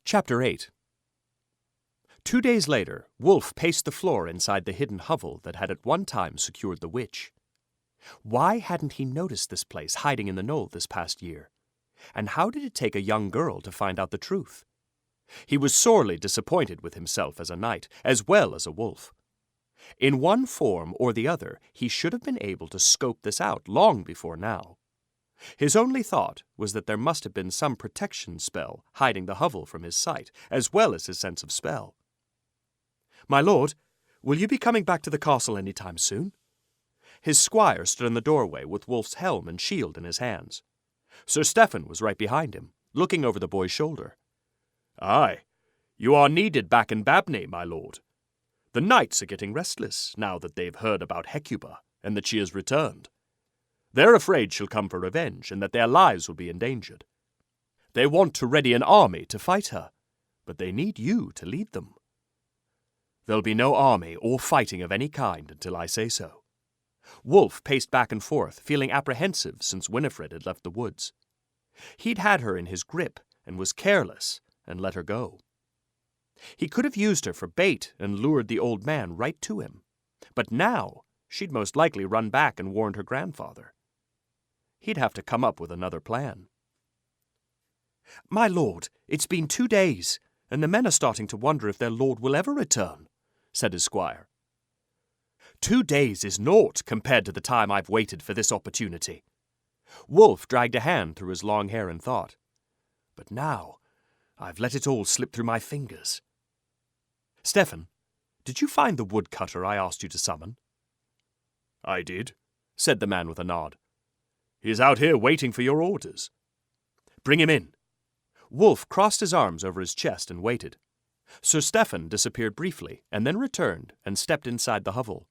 Chapter 8. 2 days later, Wolf paced the floor inside the hidden hovel that had at one time secured the witch. Why hadn't he noticed this place hiding in the knoll this past year? And how did it take a young girl to find out the truth? He was sorely disappointed with himself as a knight, as well as a wolf. In one form or the other, he should have been able to scope this out long before now. His only thought was that there must have been some protection spell hiding the hovel from his sight, as well as his sense of smell. "My lord, will you be coming back to the castle any time soon?" His squire stood in the doorway with Wolf's helm and shield in his hands. Sir Stephen was right behind him, looking over the boy's shoulder. "Aye, you are needed back in Babeny, my lord. The knights are getting restless now that they've heard about Hecuba and that she has returned. They're afraid she'll come for revenge and that their lives will be endangered. They want to ready an army to fight her, but they need you to lead them. There'll be no army or fighting of any kind until I say so." Wolf paced back and forth, feeling apprehensive since Winifred had left the woods. He'd had her in his grip and was careless and let her go. He could have used her for bait and lured the old man right to him, but now she'd most likely run back and warned her grandfather. He'd have to come up with another plan. "My lord, it's been 2 days, and the men are starting to wonder if their lord will ever return," said his squire. 2 days is naught compared to the time I've waited for this opportunity." Wolf dragged a hand through his long hair in thought. "But now I've let it all slip through my fingers. Stephen, did you find the woodcutter I asked you to summon?" "I did," said the man with a nod. "He's out here waiting for your orders." "Bring him in." Wolf crossed his arms over his chest and waited. Sir Stephen disappeared briefly and then returned and stepped inside the hovel.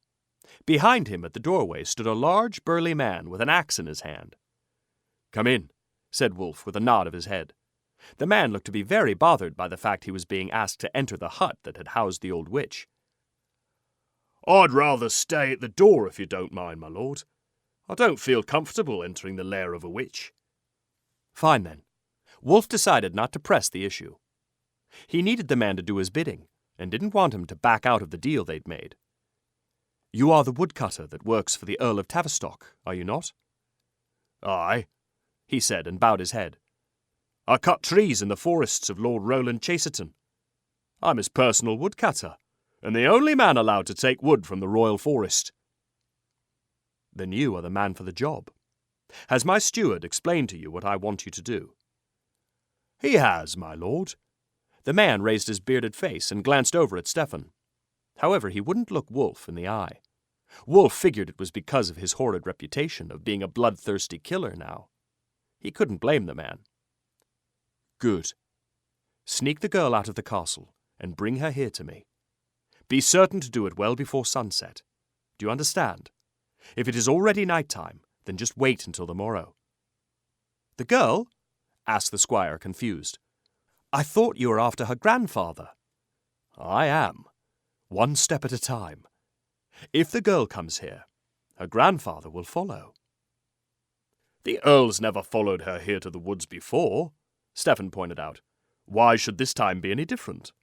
Behind him at the doorway stood a large, burly man with an axe in his hand. "Come in," said Wolf with a nod of his head. The man looked to be very bothered by the fact he was being asked to enter the hut that had housed the old witch. "I'd rather stay at the door if you don't mind, my lord. I don't feel comfortable entering the lair of a witch." "Fine, then." Wolf decided not to press the issue. He needed the man to do his bidding, and didn't want him to back out of the deal they'd made. "You are the woodcutter that works for the Earl of Tavistock, are you not?" "Aye," he said, and bowed his head. "I cut trees in the forests of Lord Roland Chaserton. I'm his personal woodcutter, and the only man allowed to take wood from the royal forest." "Then you are the man for the job. Has my steward explained to you what I want you to do?" "He has, my lord." The man raised his bearded face and glanced over at Stephen. However, he wouldn't look Wolf in the eye. Wolf figured it was because of his horrid reputation of being a bloodthirsty killer now. He couldn't blame the man. "Good. Sneak the girl out of the castle and bring her here to me. Be certain to do it well before sunset. Do you understand? If it is already night time, then just wait until the morrow." "The girl?" asked the squire, confused. "I thought you were after her grandfather." "I am. One step at a time. If the girl comes here, her grandfather will follow." "The Earl's never followed her here to the woods before," Stephen pointed out. "Why should this time be any different?"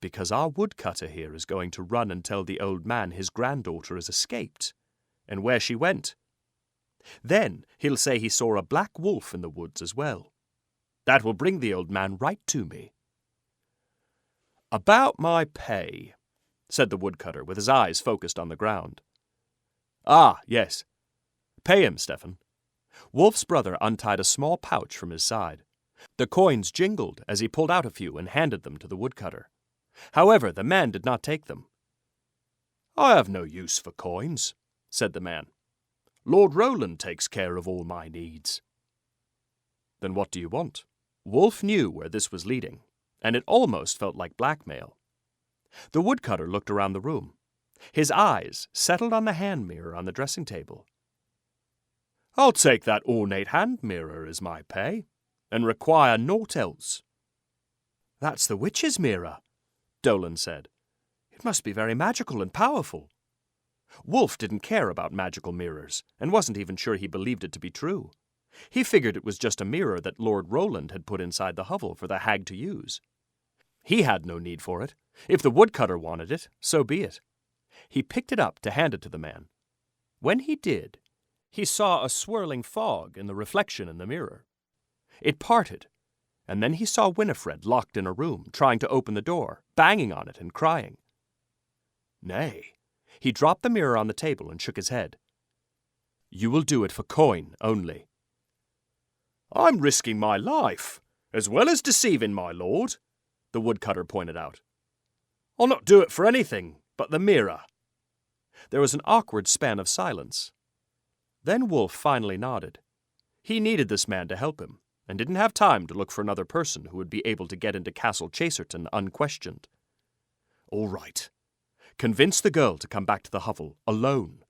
"Because our woodcutter here is going to run and tell the old man his granddaughter has escaped, and where she went. Then he'll say he saw a black wolf in the woods as well. That will bring the old man right to me." "About my pay," said the woodcutter with his eyes focused on the ground. "Ah, yes. Pay him, Stephen." Wolf's brother untied a small pouch from his side. The coins jingled as he pulled out a few and handed them to the woodcutter. However, the man did not take them. "I have no use for coins," said the man. "Lord Roland takes care of all my needs." "Then what do you want?" Wolf knew where this was leading, and it almost felt like blackmail. The woodcutter looked around the room. His eyes settled on the hand mirror on the dressing table. "I'll take that ornate hand mirror as my pay, and require naught else." "That's the witch's mirror," Dolan said. "It must be very magical and powerful." Wolf didn't care about magical mirrors, and wasn't even sure he believed it to be true. He figured it was just a mirror that Lord Roland had put inside the hovel for the hag to use. He had no need for it. If the woodcutter wanted it, so be it. He picked it up to hand it to the man. When he did, he saw a swirling fog in the reflection in the mirror. It parted, and then he saw Winifred locked in a room, trying to open the door, banging on it and crying. Nay, he dropped the mirror on the table and shook his head. You will do it for coin only. I'm risking my life, as well as deceiving my lord, the woodcutter pointed out. I'll not do it for anything but the mirror. There was an awkward span of silence. Then Wolf finally nodded. He needed this man to help him, and didn't have time to look for another person who would be able to get into Castle Chaserton unquestioned. All right. Convince the girl to come back to the hovel alone,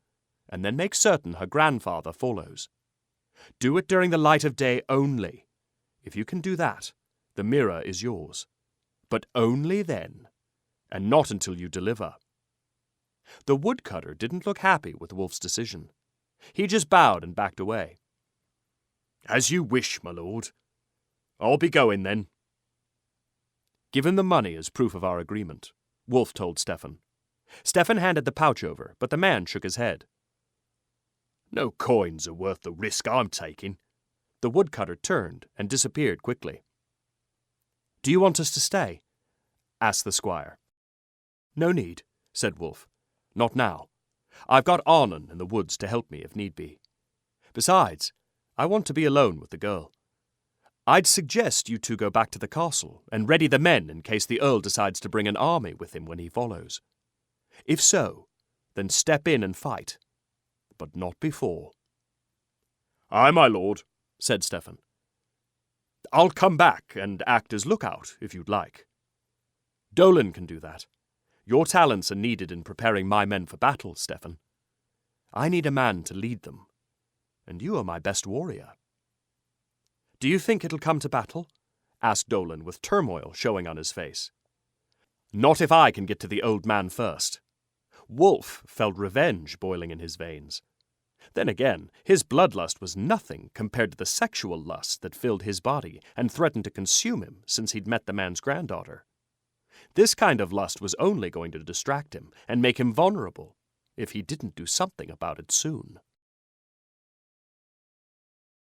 and then make certain her grandfather follows. Do it during the light of day only. If you can do that, the mirror is yours. But only then, and not until you deliver. The woodcutter didn't look happy with Wolf's decision. He just bowed and backed away. As you wish, my lord. I'll be going then. Give him the money as proof of our agreement, Wolf told Stefan. Stefan handed the pouch over, but the man shook his head. No coins are worth the risk I'm taking. The woodcutter turned and disappeared quickly. Do you want us to stay? Asked the squire. No need, said Wolf. Not now. I've got Arnon in the woods to help me if need be. Besides, I want to be alone with the girl. I'd suggest you two go back to the castle and ready the men in case the Earl decides to bring an army with him when he follows. If so, then step in and fight, but not before. Aye, my lord, said Stefan. I'll come back and act as lookout, if you'd like. Dolan can do that. Your talents are needed in preparing my men for battle, Stefan. I need a man to lead them, and you are my best warrior. Do you think it'll come to battle? Asked Dolan with turmoil showing on his face. Not if I can get to the old man first. Wolf felt revenge boiling in his veins. Then again, his bloodlust was nothing compared to the sexual lust that filled his body and threatened to consume him since he'd met the man's granddaughter. This kind of lust was only going to distract him and make him vulnerable if he didn't do something about it soon.